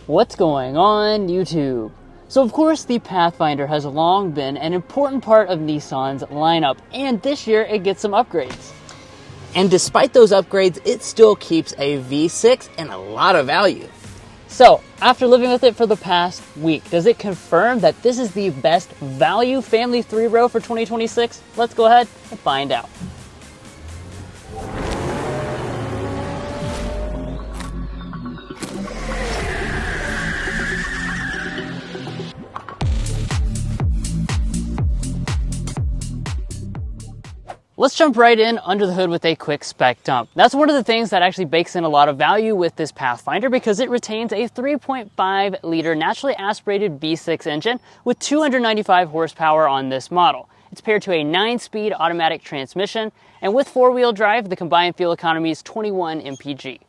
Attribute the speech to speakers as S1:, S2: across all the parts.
S1: What's going on, YouTube? So of course the Pathfinder has long been an important part of Nissan's lineup, and this year it gets some upgrades.
S2: And despite those upgrades, it still keeps a V6 and a lot of value.
S1: So, after living with it for the past week, does it confirm that this is the best value family 3-row for 2026? Let's go ahead and find out. Let's jump right in under the hood with a quick spec dump. That's one of the things that actually bakes in a lot of value with this Pathfinder because it retains a 3.5 liter naturally aspirated V6 engine with 295 horsepower on this model. It's paired to a 9-speed automatic transmission, and with 4-wheel drive, the combined fuel economy is 21 mpg.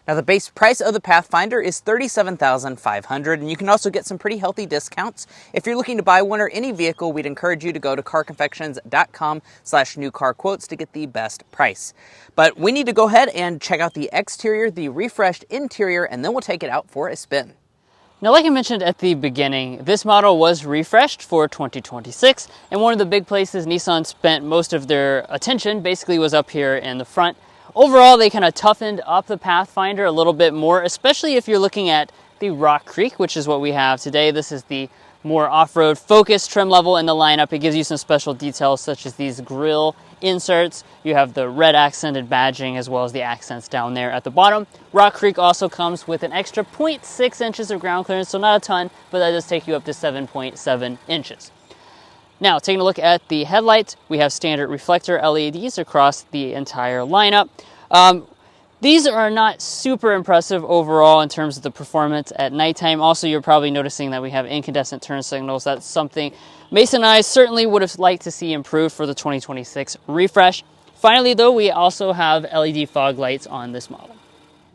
S2: Now the base price of the Pathfinder is $37,500, and you can also get some pretty healthy discounts. If you're looking to buy one or any vehicle, we'd encourage you to go to carconfections.com/newcarquotes to get the best price. But we need to go ahead and check out the exterior, the refreshed interior, and then we'll take it out for a spin.
S1: Now, like I mentioned at the beginning, this model was refreshed for 2026, and one of the big places Nissan spent most of their attention basically was up here in the front. Overall, they kind of toughened up the Pathfinder a little bit more, especially if you're looking at the Rock Creek, which is what we have today. This is the more off-road focused trim level in the lineup. It gives you some special details such as these grille inserts. You have the red accented badging as well as the accents down there at the bottom. Rock Creek also comes with an extra 0.6 inches of ground clearance, so not a ton, but that does take you up to 7.7 inches. Now, taking a look at the headlights, we have standard reflector LEDs across the entire lineup. These are not super impressive overall in terms of the performance at nighttime. Also, you're probably noticing that we have incandescent turn signals. That's something Mason and I certainly would have liked to see improved for the 2026 refresh. Finally, though, we also have LED fog lights on this model.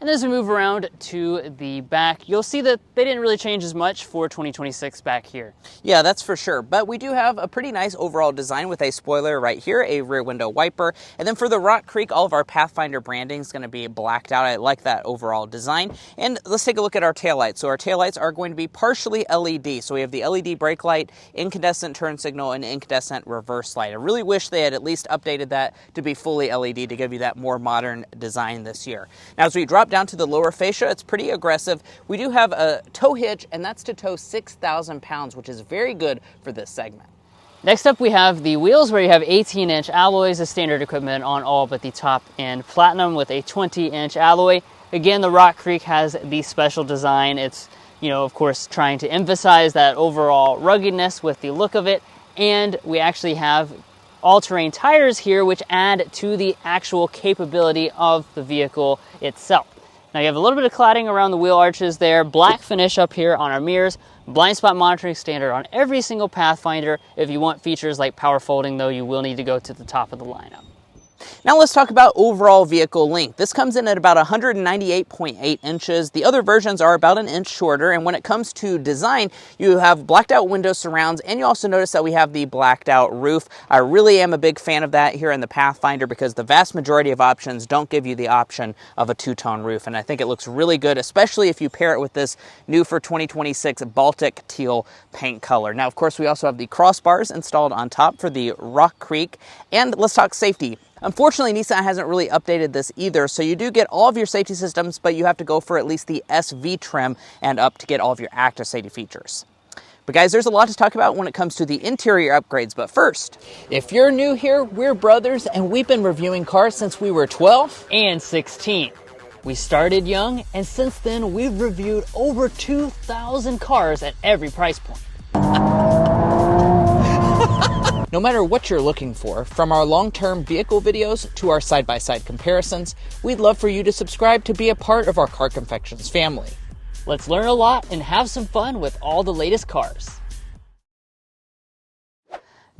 S1: And as we move around to the back, you'll see that they didn't really change as much for 2026 back here.
S2: Yeah, that's for sure. But we do have a pretty nice overall design with a spoiler right here, a rear window wiper. And then for the Rock Creek, all of our Pathfinder branding is going to be blacked out. I like that overall design. And let's take a look at our taillights. So our taillights are going to be partially LED. So we have the LED brake light, incandescent turn signal, and incandescent reverse light. I really wish they had at least updated that to be fully LED to give you that more modern design this year. Now, as we drop down to the lower fascia, it's pretty aggressive. We do have a tow hitch, and that's to tow 6,000 pounds, which is very good for this segment.
S1: Next up, we have the wheels, where you have 18-inch alloys as standard equipment on all but the top end platinum with a 20-inch alloy. Again, the Rock Creek has the special design. It's, of course, trying to emphasize that overall ruggedness with the look of it. And we actually have all-terrain tires here, which add to the actual capability of the vehicle itself. Now you have a little bit of cladding around the wheel arches there, black finish up here on our mirrors, blind spot monitoring standard on every single Pathfinder. If you want features like power folding, though, you will need to go to the top of the lineup.
S2: Now let's talk about overall vehicle length. This comes in at about 198.8 inches. The other versions are about an inch shorter, and when it comes to design, you have blacked out window surrounds, and you also notice that we have the blacked out roof. I really am a big fan of that here in the Pathfinder because the vast majority of options don't give you the option of a two-tone roof, and I think it looks really good, especially if you pair it with this new for 2026 Baltic teal paint color. Now, of course, we also have the crossbars installed on top for the Rock Creek, and let's talk safety. Unfortunately, Nissan hasn't really updated this either, so you do get all of your safety systems, but you have to go for at least the SV trim and up to get all of your active safety features. But guys, there's a lot to talk about when it comes to the interior upgrades, but first, if you're new here, we're brothers, and we've been reviewing cars since we were 12
S1: and 16. We started young, and since then, we've reviewed over 2,000 cars at every price point.
S2: No matter what you're looking for, from our long-term vehicle videos to our side-by-side comparisons, we'd love for you to subscribe to be a part of our Car Confections family.
S1: Let's learn a lot and have some fun with all the latest cars.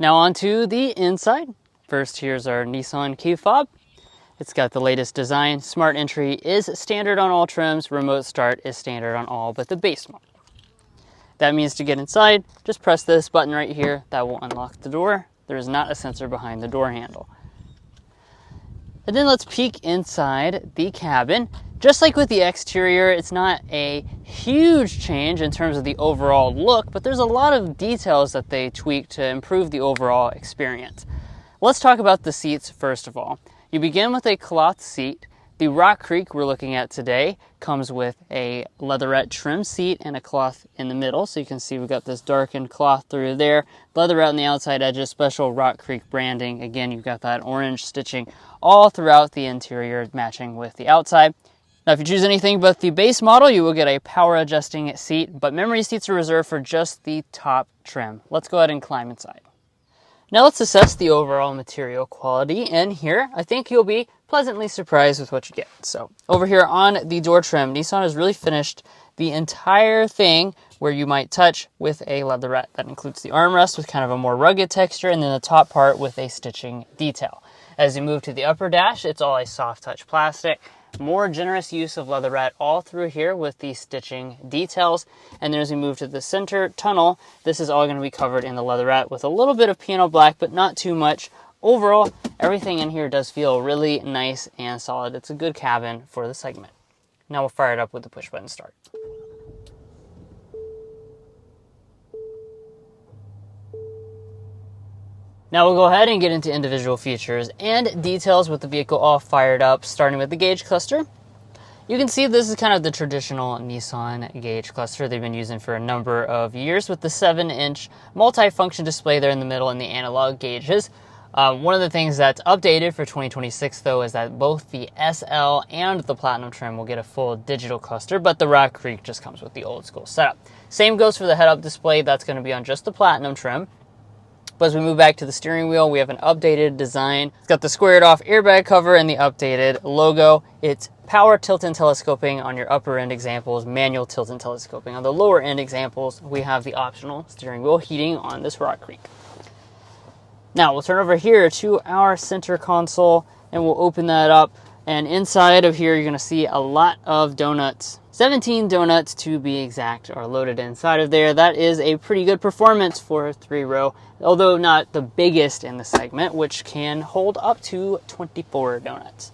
S1: Now on to the inside. First, here's our Nissan key fob. It's got the latest design. Smart entry is standard on all trims. Remote start is standard on all but the base model. That means to get inside, just press this button right here. That will unlock the door. There is not a sensor behind the door handle. And then let's peek inside the cabin. Just like with the exterior, it's not a huge change in terms of the overall look, but there's a lot of details that they tweak to improve the overall experience. Let's talk about the seats first of all. You begin with a cloth seat. The Rock Creek we're looking at today comes with a leatherette trim seat and a cloth in the middle. So you can see we've got this darkened cloth through there, leatherette on the outside edges, special Rock Creek branding. Again, you've got that orange stitching all throughout the interior matching with the outside. Now, if you choose anything but the base model, you will get a power adjusting seat, but memory seats are reserved for just the top trim. Let's go ahead and climb inside. Now let's assess the overall material quality, and here I think you'll be pleasantly surprised with what you get. So over here on the door trim, Nissan has really finished the entire thing where you might touch with a leatherette. That includes the armrest with kind of a more rugged texture, and then the top part with a stitching detail. As you move to the upper dash, it's all a soft touch plastic. More generous use of leatherette all through here with the stitching details. And then as we move to the center tunnel, this is all going to be covered in the leatherette with a little bit of piano black, but not too much. Overall, everything in here does feel really nice and solid. It's a good cabin for the segment. Now we'll fire it up with the push button start. Now we'll go ahead and get into individual features and details with the vehicle all fired up, starting with the gauge cluster. You can see this is kind of the traditional Nissan gauge cluster they've been using for a number of years with the 7-inch multi-function display there in the middle and the analog gauges. One of the things that's updated for 2026 though is that both the SL and the Platinum trim will get a full digital cluster, but the Rock Creek just comes with the old school setup. Same goes for the head-up display. That's going to be on just the Platinum trim. But as we move back to the steering wheel, we have an updated design. It's got the squared off airbag cover and the updated logo. It's power tilt and telescoping on your upper end examples, manual tilt and telescoping. On the lower end examples, we have the optional steering wheel heating on this Rock Creek. Now we'll turn over here to our center console and we'll open that up. And inside of here, you're going to see a lot of donuts. 17 donuts to be exact are loaded inside of there. That is a pretty good performance for a 3-row, although not the biggest in the segment, which can hold up to 24 donuts.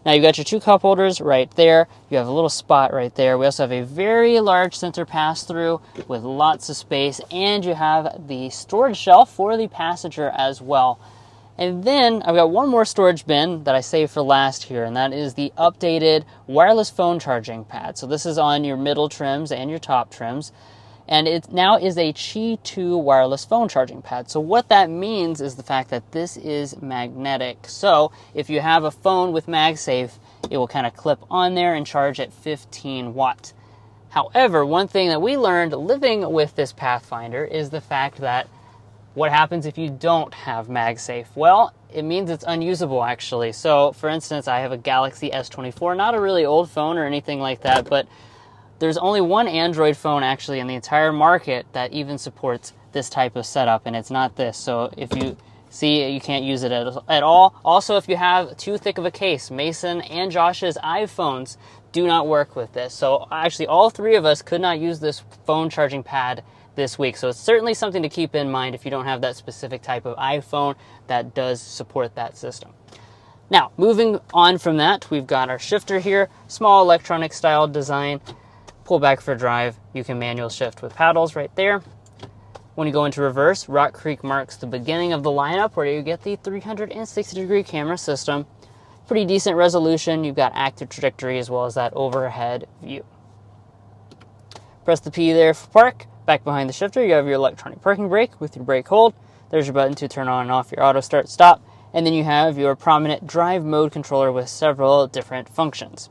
S1: Now you've got your 2 cup holders right there. You have a little spot right there. We also have a very large center pass-through with lots of space, and you have the storage shelf for the passenger as well. And then I've got one more storage bin that I saved for last here, and that is the updated wireless phone charging pad. So this is on your middle trims and your top trims. And it now is a Qi 2 wireless phone charging pad. So what that means is the fact that this is magnetic. So if you have a phone with MagSafe, it will kind of clip on there and charge at 15 watts. However, one thing that we learned living with this Pathfinder is the fact that what happens if you don't have MagSafe? Well, it means it's unusable actually. So for instance, I have a Galaxy S24, not a really old phone or anything like that, but there's only one Android phone actually in the entire market that even supports this type of setup, and it's not this. So if you see, you can't use it at all. Also, if you have too thick of a case, Mason and Josh's iPhones do not work with this. So actually all 3 of us could not use this phone charging pad this week. So it's certainly something to keep in mind if you don't have that specific type of iPhone that does support that system. Now, moving on from that, we've got our shifter here, small electronic style design. Pull back for drive. You can manual shift with paddles right there. When you go into reverse, Rock Creek marks the beginning of the lineup where you get the 360-degree camera system. Pretty decent resolution. You've got active trajectory as well as that overhead view. Press the P there for park. Back behind the shifter, you have your electronic parking brake with your brake hold. There's your button to turn on and off your auto start stop. And then you have your prominent drive mode controller with several different functions.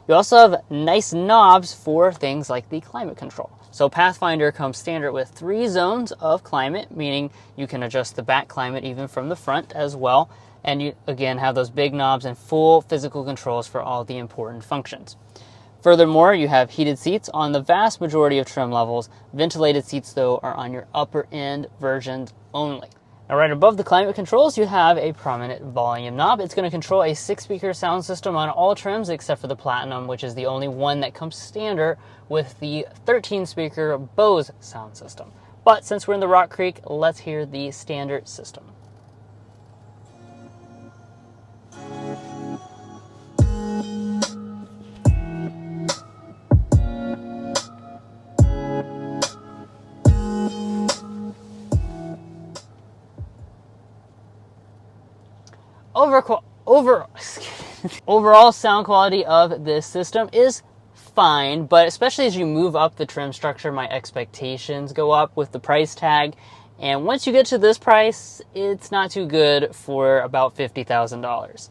S1: You also have nice knobs for things like the climate control. So Pathfinder comes standard with 3 zones of climate, meaning you can adjust the back climate even from the front as well. And you, again, have those big knobs and full physical controls for all the important functions. Furthermore, you have heated seats on the vast majority of trim levels. Ventilated seats, though, are on your upper end versions only. Now, right above the climate controls, you have a prominent volume knob. It's going to control a 6-speaker sound system on all trims except for the Platinum, which is the only one that comes standard with the 13-speaker Bose sound system. But since we're in the Rock Creek, let's hear the standard system. Overall sound quality of this system is fine, but especially as you move up the trim structure, my expectations go up with the price tag. And once you get to this price, it's not too good for about $50,000.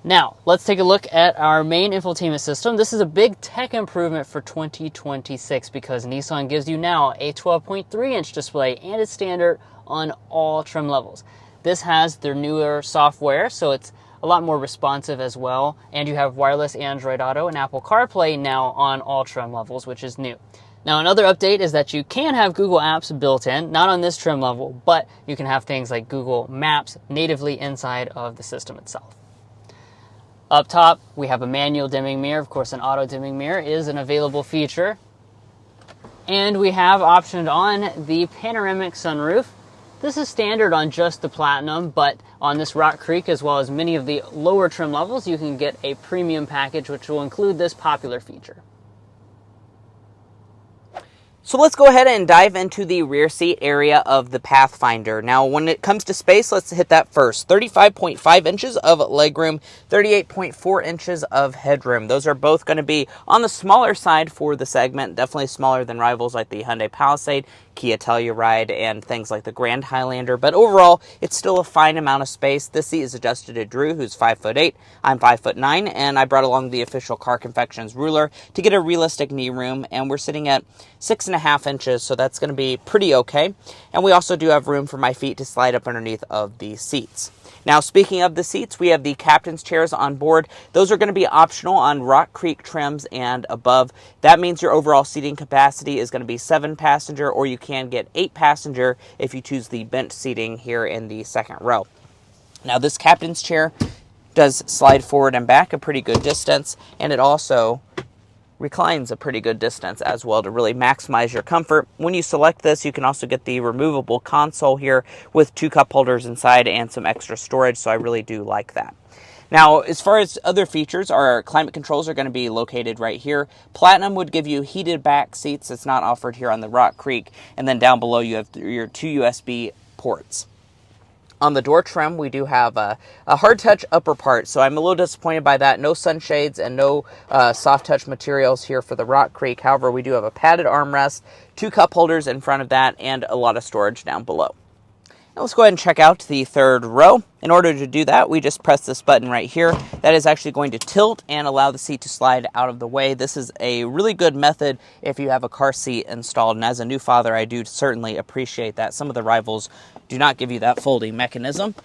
S1: Now, let's take a look at our main infotainment system. This is a big tech improvement for 2026 because Nissan gives you now a 12.3-inch display and it's standard on all trim levels. This has their newer software, so it's a lot more responsive as well. And you have wireless Android Auto and Apple CarPlay now on all trim levels, which is new. Now, another update is that you can have Google Apps built in, not on this trim level, but you can have things like Google Maps natively inside of the system itself. Up top, we have a manual dimming mirror. Of course, an auto dimming mirror is an available feature. And we have optioned on the panoramic sunroof. This is standard on just the Platinum, but on this Rock Creek, as well as many of the lower trim levels, you can get a premium package, which will include this popular feature.
S2: So let's go ahead and dive into the rear seat area of the Pathfinder. Now, when it comes to space, let's hit that first. 35.5 inches of legroom, 38.4 inches of headroom. Those are both going to be on the smaller side for the segment, definitely smaller than rivals like the Hyundai Palisade, Kia Telluride, and things like the Grand Highlander. But overall, it's still a fine amount of space. This seat is adjusted to Drew, who's 5'8". I'm 5'9", and I brought along the official Car Confections ruler to get a realistic knee room, and we're sitting at 6.5 inches, so that's going to be pretty okay. And we also do have room for my feet to slide up underneath of the seats. Now, speaking of the seats, we have the captain's chairs on board. Those are going to be optional on Rock Creek trims and above. That means your overall seating capacity is going to be 7-passenger, or you can get 8-passenger if you choose the bench seating here in the second row. Now, this captain's chair does slide forward and back a pretty good distance, and it also reclines a pretty good distance as well to really maximize your comfort. When you select this, you can also get the removable console here with 2 cup holders inside and some extra storage, so I really do like that. Now, as far as other features, our climate controls are going to be located right here. Platinum would give you heated back seats. It's not offered here on the Rock Creek. And then down below, you have your 2 USB ports. On the door trim, we do have a hard touch upper part, so I'm a little disappointed by that. No sunshades and no soft touch materials here for the Rock Creek. However, we do have a padded armrest, 2 cup holders in front of that, and a lot of storage down below. Now let's go ahead and check out the third row. In order to do that, we just press this button right here. That is actually going to tilt and allow the seat to slide out of the way. This is a really good method if you have a car seat installed, and as a new father, I do certainly appreciate that. Some of the rivals do not give you that folding mechanism.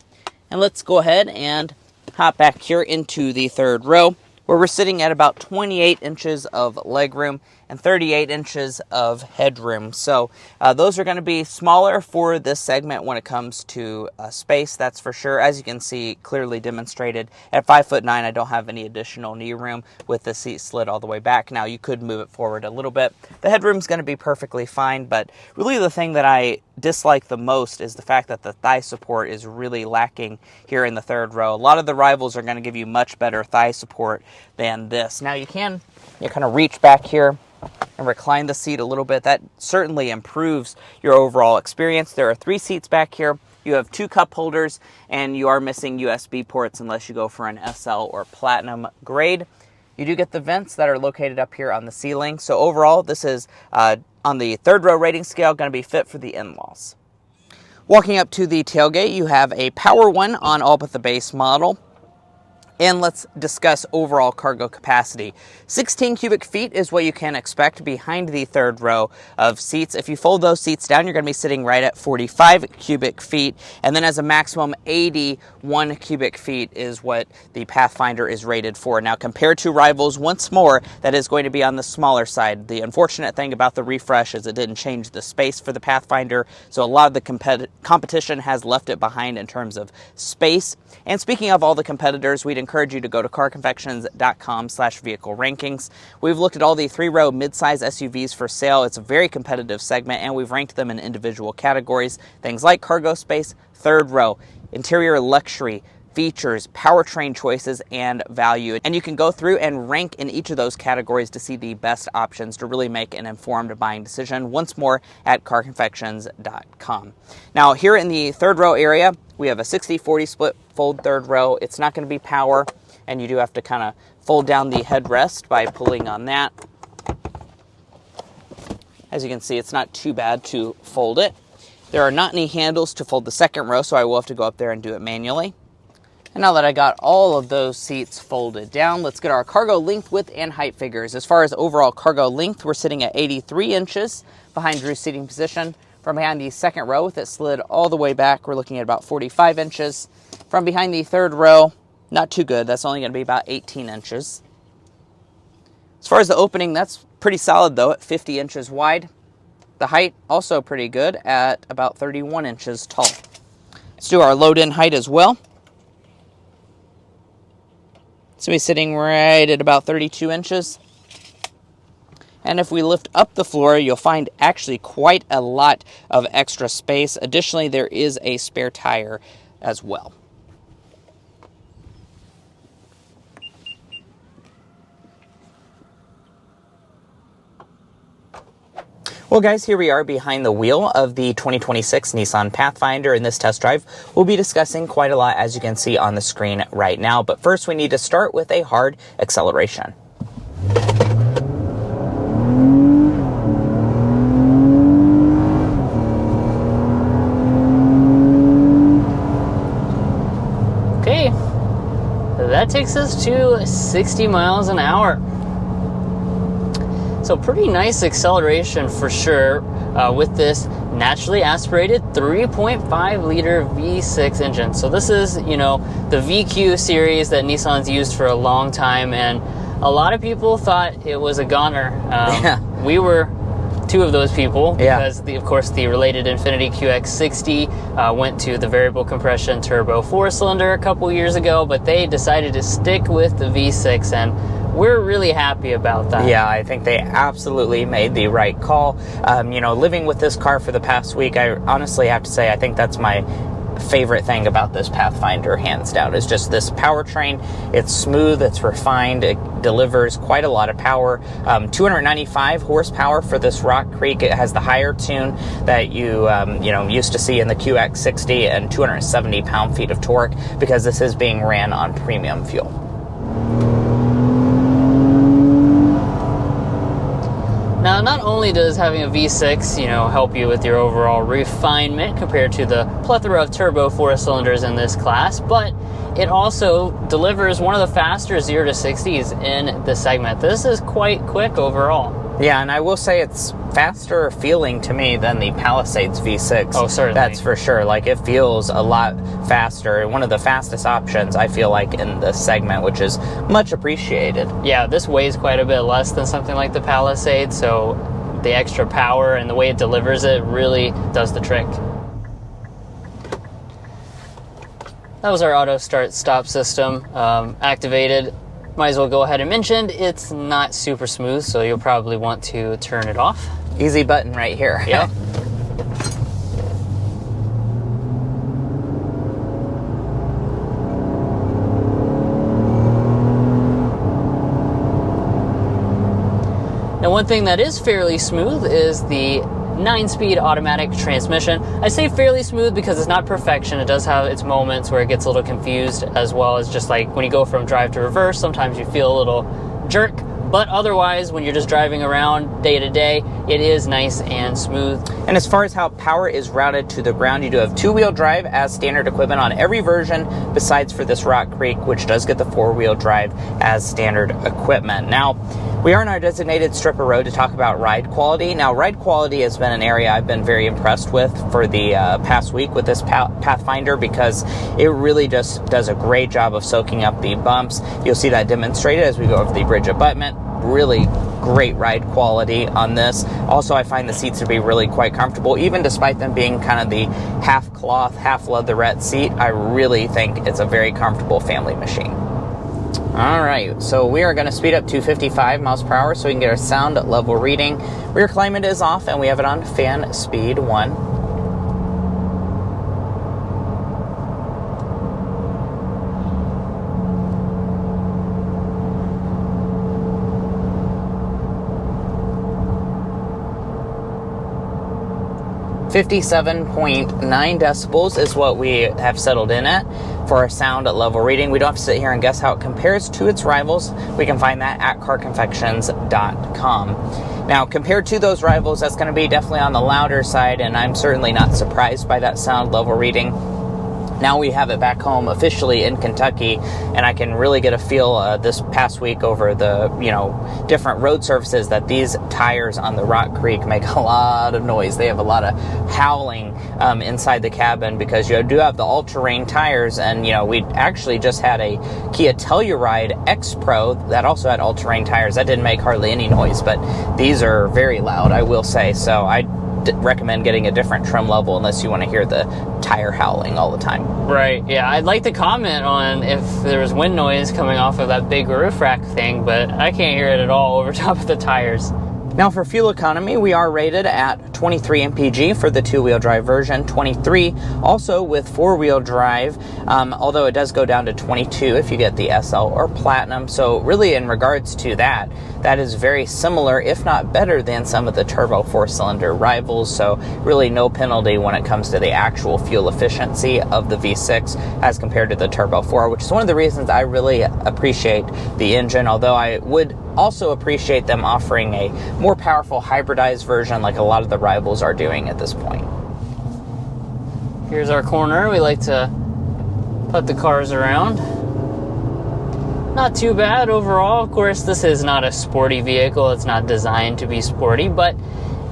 S2: And let's go ahead and hop back here into the third row, where we're sitting at about 28 inches of legroom and 38 inches of headroom. So those are going to be smaller for this segment when it comes to space, that's for sure. As you can see, clearly demonstrated, at 5'9", I don't have any additional knee room with the seat slid all the way back. Now, you could move it forward a little bit. The headroom's going to be perfectly fine, but really the thing that I dislike the most is the fact that the thigh support is really lacking here in the third row. A lot of the rivals are going to give you much better thigh support than this. Now, you can kind of reach back here and recline the seat a little bit. That certainly improves your overall experience. There are 3 seats back here. You have 2 cup holders, and you are missing USB ports unless you go for an SL or Platinum grade. You do get the vents that are located up here on the ceiling. So overall, this is, on the third row rating scale, going to be fit for the in-laws. Walking up to the tailgate, you have a Power One on all but the base model. And let's discuss overall cargo capacity. 16 cubic feet is what you can expect behind the third row of seats. If you fold those seats down, you're going to be sitting right at 45 cubic feet. And then as a maximum, 81 cubic feet is what the Pathfinder is rated for. Now, compared to rivals, once more, that is going to be on the smaller side. The unfortunate thing about the refresh is it didn't change the space for the Pathfinder, so a lot of the competition has left it behind in terms of space. And speaking of all the competitors, we'd encourage you to go to carconfections.com/vehicle rankings. We've looked at all the 3-row midsize SUVs for sale. It's a very competitive segment, and we've ranked them in individual categories. Things like cargo space, third row, interior luxury, features, powertrain choices, and value. And you can go through and rank in each of those categories to see the best options to really make an informed buying decision. Once more at carconfections.com. Now, here in the third row area, we have a 60-40 split fold third row. It's not going to be power, and you do have to kind of fold down the headrest by pulling on that. As you can see, it's not too bad to fold it. There are not any handles to fold the second row, so I will have to go up there and do it manually. And now that I got all of those seats folded down, let's get our cargo length, width, and height figures. As far as overall cargo length, we're sitting at 83 inches behind Drew's seating position. From behind the second row, with it slid all the way back, we're looking at about 45 inches. From behind the third row, not too good. That's only going to be about 18 inches. As far as the opening, that's pretty solid, though, at 50 inches wide. The height, also pretty good, at about 31 inches tall. Let's do our load-in height as well. So we're sitting right at about 32 inches. And if we lift up the floor, you'll find actually quite a lot of extra space. Additionally, there is a spare tire as well. Well, guys, here we are behind the wheel of the 2026 Nissan Pathfinder. In this test drive, we'll be discussing quite a lot, as you can see on the screen right now. But first, we need to start with a hard acceleration.
S1: Okay, that takes us to 60 miles an hour. So pretty nice acceleration for sure with this naturally aspirated 3.5 liter V6 engine. So this is, you know, the VQ series that Nissan's used for a long time, and a lot of people thought it was a goner. We were two of those people because, of course, the related Infiniti QX60 went to the variable compression turbo 4-cylinder a couple years ago, but they decided to stick with the V6, and we're really happy about that. Yeah, I think they absolutely made the right call. You know, living with this car for the past week, I honestly have to say I think that's my favorite thing about this Pathfinder, hands down, is just this powertrain. It's smooth, it's refined, it delivers quite a lot of power. 295 horsepower for this Rock Creek. It has the higher tune that you used to see in the QX60, and 270 pound-feet of torque because this is being ran on premium fuel. Now, not only does having a V6, help you with your overall refinement compared to the plethora of turbo 4-cylinders in this class, but it also delivers one of the faster 0 to 60s in the segment. This is quite quick overall. Yeah, and I will say it's faster feeling to me than the Palisades V6. Oh, certainly. That's for sure. Like, it feels a lot faster. One of the fastest options, I feel like, in this segment, which is much appreciated. Yeah, this weighs quite a bit less than something like the Palisade, so the extra power and the way it delivers it really does the trick. That was our auto start stop system activated. Might as well go ahead and mention it's not super smooth, so you'll probably want to turn it off. Easy button right here. Yeah. Now, one thing that is fairly smooth is the 9-speed automatic transmission. I say fairly smooth because it's not perfection. It does have its moments where it gets a little confused, as well as just like when you go from drive to reverse, sometimes you feel a little jerk. But otherwise, when you're just driving around day to day, it is nice and smooth. And as far as how power is routed to the ground, you do have 2-wheel drive as standard equipment on every version, besides for this Rock Creek, which does get the 4-wheel drive as standard equipment. Now, we are on our designated strip of road to talk about ride quality. Now, ride quality has been an area I've been very impressed with for the past week with this Pathfinder, because it really just does a great job of soaking up the bumps. You'll see that demonstrated as we go over the bridge abutment. Really great ride quality on this. Also, I find the seats to be really quite comfortable, even despite them being kind of the half cloth, half leatherette seat. I really think it's a very comfortable family machine. All right, so we are going to speed up to 55 miles per hour so we can get our sound level reading. Rear climate is off, and we have it on fan speed 1.
S2: 57.9 decibels is what we have settled in at for our sound level reading. We don't have to sit here and guess how it compares to its rivals. We can find that at carconfections.com. Now, compared to those rivals, that's going to be definitely on the louder side, and I'm certainly not surprised by that sound level reading. Now we have it back home officially in Kentucky, and I can really get a feel this past week over the, different road surfaces that these tires on the Rock Creek make a lot of noise. They have a lot of howling inside the cabin because you do have the all-terrain tires, and, we actually just had a Kia Telluride X Pro that also had all-terrain tires. That didn't make hardly any noise, but these are very loud, I will say. So I recommend getting a different trim level unless you want to hear the tire howling all the time.
S1: Right, yeah. I'd like to comment on if there was wind noise coming off of that big roof rack thing, but I can't hear it at all over top of the tires.
S2: Now for fuel economy, we are rated at 23 mpg for the two-wheel drive version, 23 also with four-wheel drive, although it does go down to 22 if you get the SL or Platinum. So really in regards to that is very similar, if not better than some of the turbo four-cylinder rivals. So really no penalty when it comes to the actual fuel efficiency of the V6 as compared to the turbo 4, which is one of the reasons I really appreciate the engine, although I would also appreciate them offering a more powerful hybridized version like a lot of the rivals are doing at this point.
S1: Here's our corner. We like to put the cars around. Not too bad overall. Of course, this is not a sporty vehicle. It's not designed to be sporty, but,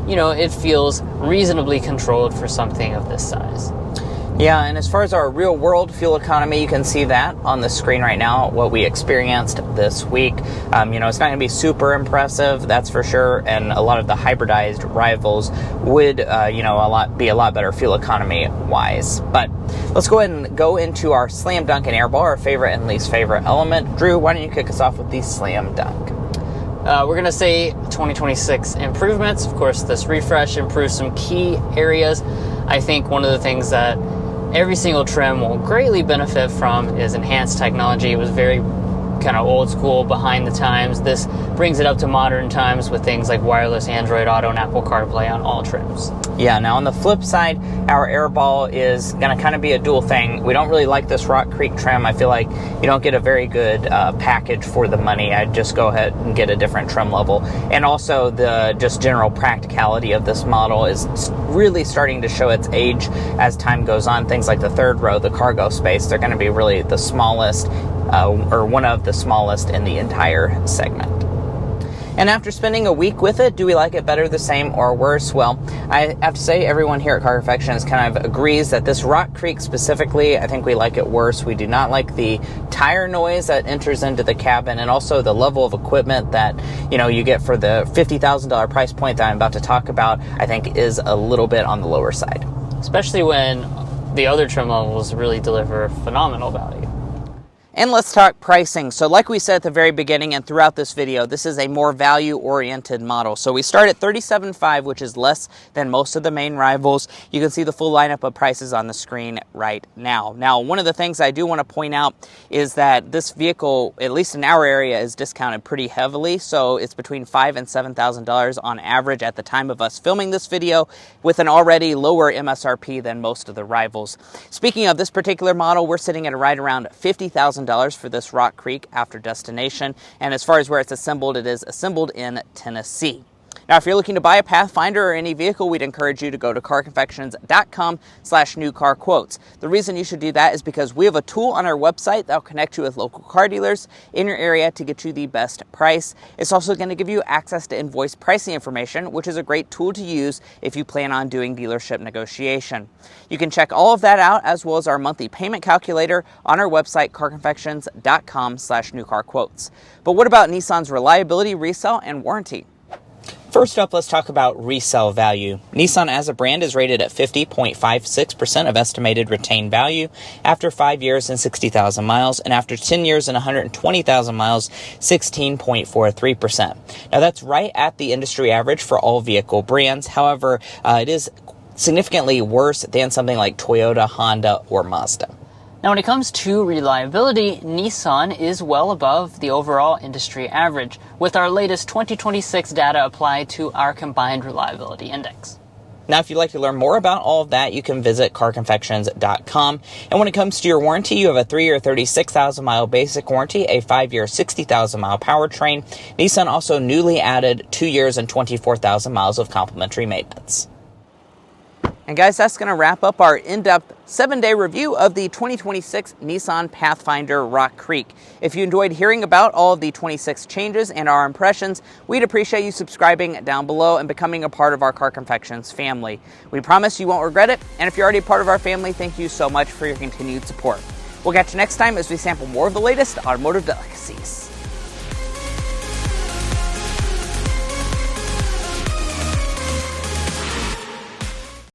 S1: it feels reasonably controlled for something of this size.
S2: Yeah, and as far as our real-world fuel economy, you can see that on the screen right now, what we experienced this week. It's not going to be super impressive, that's for sure, and a lot of the hybridized rivals would, be a lot better fuel economy-wise. But let's go ahead and go into our Slam Dunk and Airball, our favorite and least favorite element. Drew, why don't you kick us off with the Slam Dunk?
S1: We're going to say 2026 improvements. Of course, this refresh improves some key areas. I think one of the things that every single trim will greatly benefit from is enhanced technology. It was very kind of old school, behind the times. This brings it up to modern times with things like wireless Android Auto and Apple CarPlay on all trims. Yeah, now on the flip side, our Airball is going to kind of be a dual thing. We don't really like this Rock Creek trim. I feel like you don't get a very good package for the money. I'd just go ahead and get a different trim level. And also the just general practicality of this model is really starting to show its age as time goes on. Things like the third row, the cargo space, they're going to be really the smallest or one of the smallest in the entire segment. And after spending a week with it, do we like it better, the same, or worse? Well, I have to say everyone here at Car Confections kind of agrees that this Rock Creek specifically, I think we like it worse. We do not like the tire noise that enters into the cabin, and also the level of equipment that, you get for the $50,000 price point that I'm about to talk about, I think is a little bit on the lower side. Especially when the other trim levels really deliver phenomenal value. And let's talk pricing. So like we said at the very beginning and throughout this video, this is a more value-oriented model. So we start at $37,500, which is less than most of the main rivals. You can see the full lineup of prices on the screen right now. Now, one of the things I do want to point out is that this vehicle, at least in our area, is discounted pretty heavily. So it's between $5,000 and $7,000 on average at the time of us filming this video, with an already lower MSRP than most of the rivals. Speaking of this particular model, we're sitting at right around $50,000 for this Rock Creek after destination. And as far as where it's assembled, it is assembled in Tennessee. Now, if you're looking to buy a Pathfinder or any vehicle, we'd encourage you to go to carconfections.com/newcarquotes. The reason you should do that is because we have a tool on our website that will connect you with local car dealers in your area to get you the best price. It's also going to give you access to invoice pricing information, which is a great tool to use if you plan on doing dealership negotiation. You can check all of that out, as well as our monthly payment calculator, on our website, carconfections.com/newcarquotes. But what about Nissan's reliability, resale, and warranty? First up, let's talk about resale value. Nissan as a brand is rated at 50.56% of estimated retained value after 5 years and 60,000 miles, and after 10 years and 120,000 miles, 16.43%. Now that's right at the industry average for all vehicle brands. However, it is significantly worse than something like Toyota, Honda, or Mazda. Now, when it comes to reliability, Nissan is well above the overall industry average, with our latest 2026 data applied to our combined reliability index.
S2: Now, if you'd like to learn more about all of that, you can visit carconfections.com. And when it comes to your warranty, you have a 3-year 36,000-mile basic warranty, a 5-year 60,000-mile powertrain. Nissan also newly added 2 years and 24,000 miles of complimentary maintenance. And guys, that's going to wrap up our in-depth 7-day review of the 2026 Nissan Pathfinder Rock Creek. If you enjoyed hearing about all of the 26 changes and our impressions, we'd appreciate you subscribing down below and becoming a part of our Car Confections family. We promise you won't regret it, and if you're already part of our family, thank you so much for your continued support. We'll catch you next time as we sample more of the latest automotive delicacies.